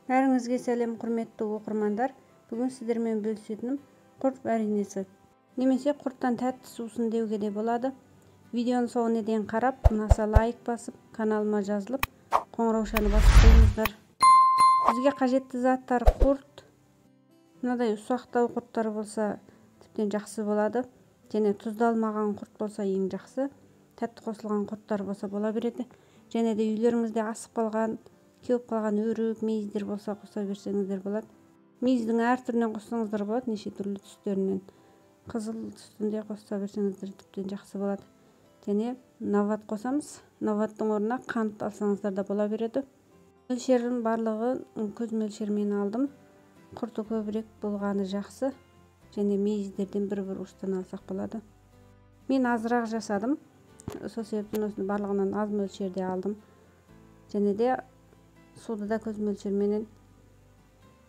Бәріңізге сәлем, құрметті оқырмандар. Бүгін сіздермен бөлісетінім құрт маринесі. Немесе құрттан тәтті сусын деуге де болады. Видеоны соңына дейін қарап, ұнаса лайк басып, каналыма жазылып, қоңыраушаны басып қойыңыздар. Бізге қажетті заттар құрт. Мынадай ұсақтау құрттар болса, тіптен жақсы болады. Және тұздалмаған құрт болса ең жақсы. Тәтті қосылған құрттар болса бола береді. Және де үйлеріңізде асып қалған, кеуіп қалған өрік, мейіздер болса қоса берсеңіздер болады. Мейіздің әр түрінен қоссаңыздар болады, неше түрлі түстерінен. Қызыл түсінде қоса берсеңіздер тіптен жақсы болады. Және нават қосамыз. Наваттың орнына қант алсаңыздар да бола береді. Мөлшерін барлығы көз мөлшермен алдым. Құрты көбірек болғаны жақсы. Және мейіздерден бір уыстан алсақ болады. Мен азырақ жасадым. Сол себептен осыны барлығынан аз мөлшерде алдым. Және де суды да көз мөлшерменен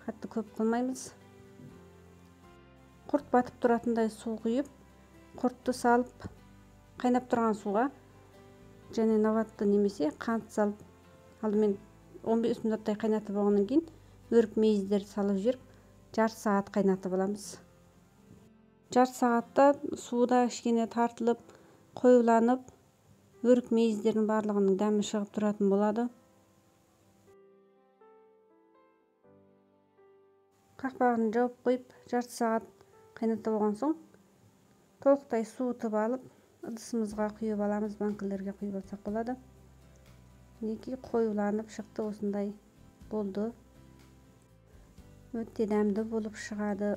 қатты көп қылмаймыз. Құрт батып тұратындай су құйып, құртты салып, қайнап тұрған суға және наватты немесе қант салып, алдымен 15 минуттай қайнатып болғаннан кейін өрік мейіздерді салып жіберіп, жарты сағат қайнатып аламыз. Жарты сағатта суда кішкене тартылып, қоюланып, өрік мейіздердің барлығының дәмі шығып тұратын болады. Қақпағын жауып қойып, жарты сағат қайнатып болған соң, толықтай суытып алып, ыдысымызға құйып аламыз, банкілерге құйып алсақ болады. Мінекей қоюланып шықты, осындай болды. Өте дәмді болып шығады.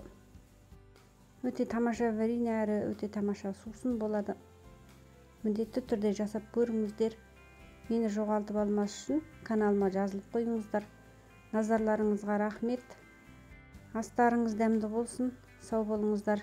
Өте тамаша варенье әрі өте тамаша сусын болады. Міндетті түрде жасап көріңіздер. Мені жоғалтып алмас үшін каналыма жазылып қойыңыздар. Назарларыңызға рахмет. Астарыңыз дәмді болсын. Сау болыңыздар.